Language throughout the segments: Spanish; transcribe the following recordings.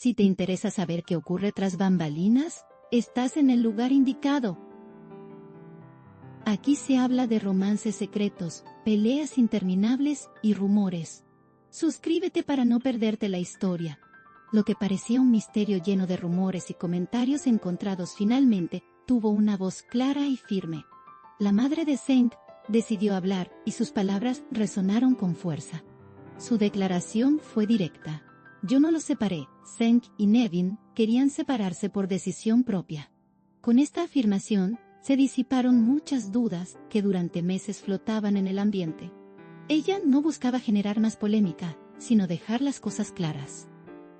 Si te interesa saber qué ocurre tras bambalinas, estás en el lugar indicado. Aquí se habla de romances secretos, peleas interminables y rumores. Suscríbete para no perderte la historia. Lo que parecía un misterio lleno de rumores y comentarios encontrados finalmente tuvo una voz clara y firme. La madre de Zeng decidió hablar y sus palabras resonaron con fuerza. Su declaración fue directa. Yo no los separé. Zeng y Nevin querían separarse por decisión propia. Con esta afirmación, se disiparon muchas dudas que durante meses flotaban en el ambiente. Ella no buscaba generar más polémica, sino dejar las cosas claras.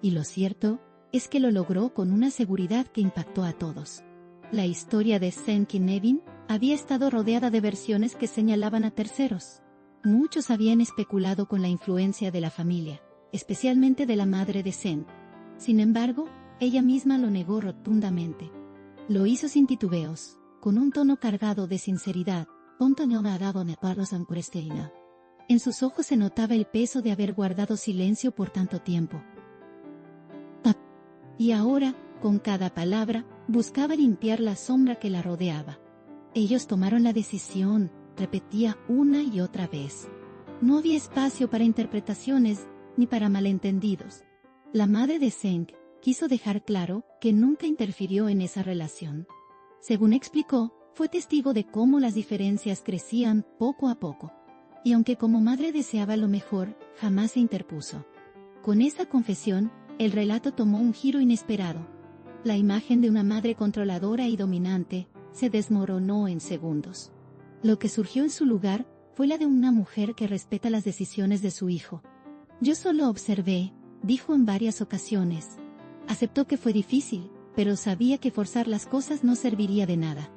Y lo cierto es que lo logró con una seguridad que impactó a todos. La historia de Zeng y Nevin había estado rodeada de versiones que señalaban a terceros. Muchos habían especulado con la influencia de la familia, especialmente de la madre de Zeng. Sin embargo, ella misma lo negó rotundamente. Lo hizo sin titubeos, con un tono cargado de sinceridad. En sus ojos se notaba el peso de haber guardado silencio por tanto tiempo. Y ahora, con cada palabra, buscaba limpiar la sombra que la rodeaba. Ellos tomaron la decisión, repetía una y otra vez. No había espacio para interpretaciones, ni para malentendidos. La madre de Zeng quiso dejar claro que nunca interfirió en esa relación. Según explicó, fue testigo de cómo las diferencias crecían poco a poco. Y aunque como madre deseaba lo mejor, jamás se interpuso. Con esa confesión, el relato tomó un giro inesperado. La imagen de una madre controladora y dominante se desmoronó en segundos. Lo que surgió en su lugar fue la de una mujer que respeta las decisiones de su hijo. Yo solo observé, dijo en varias ocasiones. Aceptó que fue difícil, pero sabía que forzar las cosas no serviría de nada.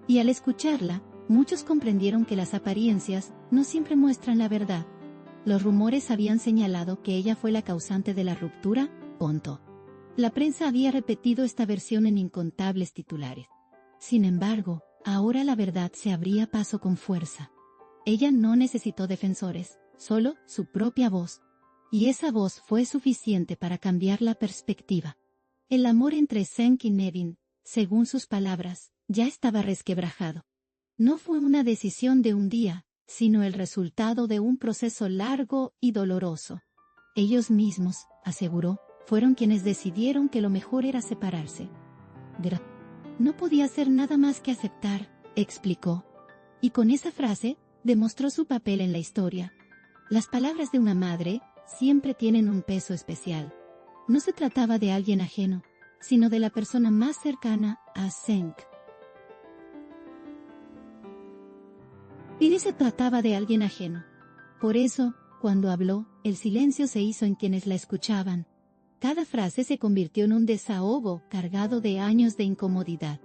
Y al escucharla, muchos comprendieron que las apariencias no siempre muestran la verdad. Los rumores habían señalado que ella fue la causante de la ruptura. La prensa había repetido esta versión en incontables titulares. Sin embargo, ahora la verdad se abría paso con fuerza. Ella no necesitó defensores, solo su propia voz. Y esa voz fue suficiente para cambiar la perspectiva. El amor entre Zeng y Nevin, según sus palabras, ya estaba resquebrajado. No fue una decisión de un día, sino el resultado de un proceso largo y doloroso. Ellos mismos, aseguró, fueron quienes decidieron que lo mejor era separarse. No podía hacer nada más que aceptar, explicó. Y con esa frase, demostró su papel en la historia. Las palabras de una madre siempre tienen un peso especial. No se trataba de alguien ajeno, sino de la persona más cercana a Zeng. Y se trataba de alguien ajeno. Por eso, cuando habló, el silencio se hizo en quienes la escuchaban. Cada frase se convirtió en un desahogo cargado de años de incomodidad.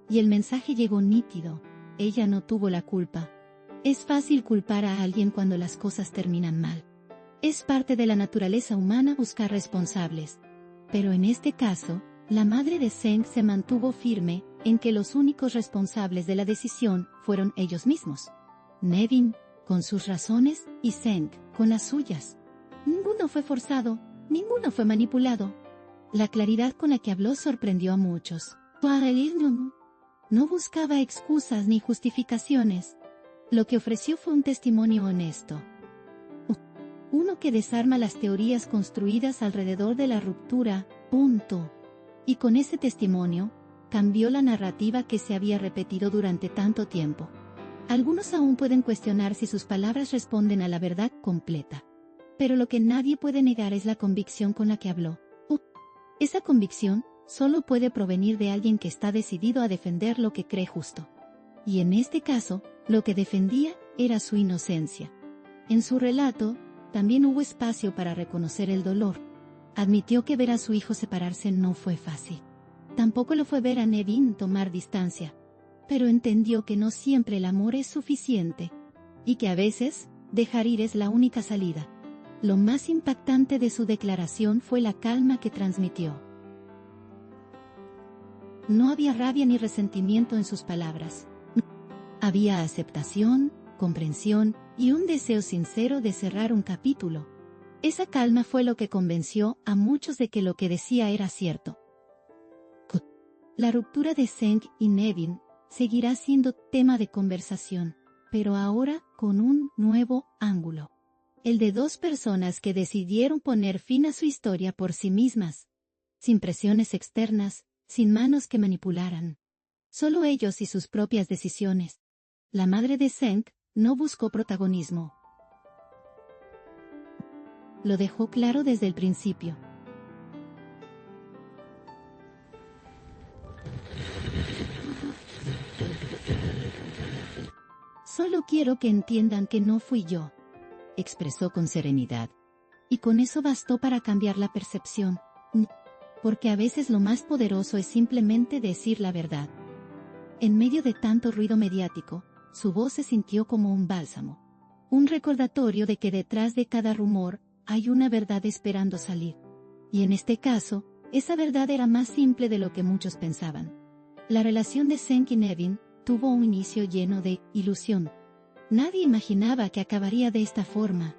Y el mensaje llegó nítido. Ella no tuvo la culpa. Es fácil culpar a alguien cuando las cosas terminan mal. Es parte de la naturaleza humana buscar responsables. Pero en este caso, la madre de Zeng se mantuvo firme en que los únicos responsables de la decisión fueron ellos mismos. Nevin, con sus razones, y Zeng, con las suyas. Ninguno fue forzado. Ninguno fue manipulado. La claridad con la que habló sorprendió a muchos. No buscaba excusas ni justificaciones. Lo que ofreció fue un testimonio honesto. Uno que desarma las teorías construidas alrededor de la ruptura, Y con ese testimonio, cambió la narrativa que se había repetido durante tanto tiempo. Algunos aún pueden cuestionar si sus palabras responden a la verdad completa. Pero lo que nadie puede negar es la convicción con la que habló. Esa convicción solo puede provenir de alguien que está decidido a defender lo que cree justo. Y en este caso, lo que defendía era su inocencia. En su relato, también hubo espacio para reconocer el dolor. Admitió que ver a su hijo separarse no fue fácil. Tampoco lo fue ver a Nevin tomar distancia. Pero entendió que no siempre el amor es suficiente. Y que a veces, dejar ir es la única salida. Lo más impactante de su declaración fue la calma que transmitió. No había rabia ni resentimiento en sus palabras. Había aceptación, comprensión y un deseo sincero de cerrar un capítulo. Esa calma fue lo que convenció a muchos de que lo que decía era cierto. La ruptura de Zeng y Nevin seguirá siendo tema de conversación, pero ahora con un nuevo ángulo. El de dos personas que decidieron poner fin a su historia por sí mismas, sin presiones externas, sin manos que manipularan. Solo ellos y sus propias decisiones. La madre de Zeng no buscó protagonismo. Lo dejó claro desde el principio. Solo quiero que entiendan que no fui yo, expresó con serenidad. Y con eso bastó para cambiar la percepción. Porque a veces lo más poderoso es simplemente decir la verdad. En medio de tanto ruido mediático, su voz se sintió como un bálsamo. Un recordatorio de que detrás de cada rumor hay una verdad esperando salir. Y en este caso, esa verdad era más simple de lo que muchos pensaban. La relación de Zeng y Nevin tuvo un inicio lleno de ilusión. Nadie imaginaba que acabaría de esta forma.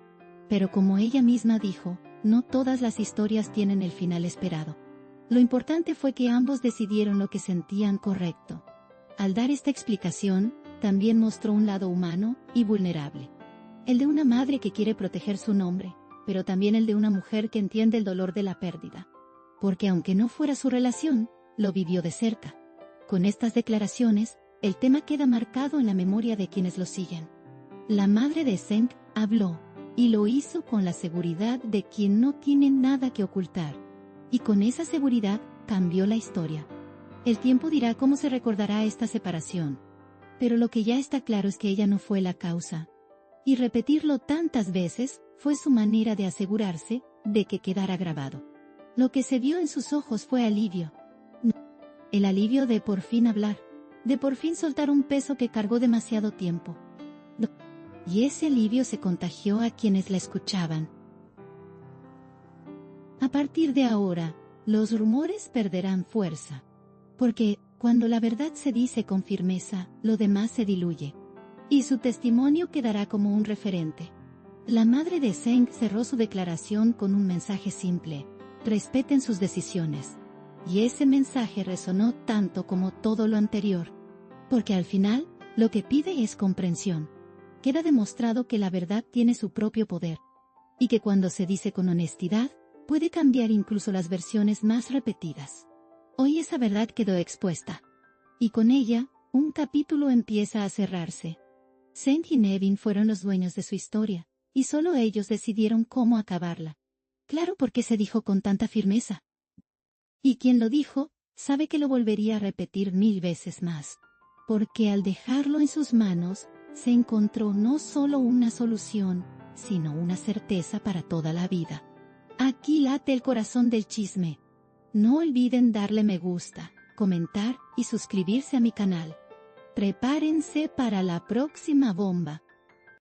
Pero como ella misma dijo, no todas las historias tienen el final esperado. Lo importante fue que ambos decidieron lo que sentían correcto. Al dar esta explicación, también mostró un lado humano y vulnerable. El de una madre que quiere proteger su nombre, pero también el de una mujer que entiende el dolor de la pérdida. Porque aunque no fuera su relación, lo vivió de cerca. Con estas declaraciones, el tema queda marcado en la memoria de quienes lo siguen. La madre de Zeng habló, y lo hizo con la seguridad de quien no tiene nada que ocultar. Y con esa seguridad, cambió la historia. El tiempo dirá cómo se recordará esta separación. Pero lo que ya está claro es que ella no fue la causa. Y repetirlo tantas veces, fue su manera de asegurarse de que quedara grabado. Lo que se vio en sus ojos fue alivio. El alivio de por fin hablar. De por fin soltar un peso que cargó demasiado tiempo. Y ese alivio se contagió a quienes la escuchaban. A partir de ahora, los rumores perderán fuerza. Porque, cuando la verdad se dice con firmeza, lo demás se diluye. Y su testimonio quedará como un referente. La madre de Zeng cerró su declaración con un mensaje simple: respeten sus decisiones. Y ese mensaje resonó tanto como todo lo anterior. Porque al final, lo que pide es comprensión. Queda demostrado que la verdad tiene su propio poder. Y que cuando se dice con honestidad, puede cambiar incluso las versiones más repetidas. Hoy esa verdad quedó expuesta. Y con ella, un capítulo empieza a cerrarse. Zeng y Nevin fueron los dueños de su historia, y solo ellos decidieron cómo acabarla. Claro, porque se dijo con tanta firmeza. Y quien lo dijo, sabe que lo volvería a repetir 1000 veces más. Porque al dejarlo en sus manos, se encontró no solo una solución, sino una certeza para toda la vida. Aquí late el corazón del chisme. No olviden darle me gusta, comentar y suscribirse a mi canal. Prepárense para la próxima bomba.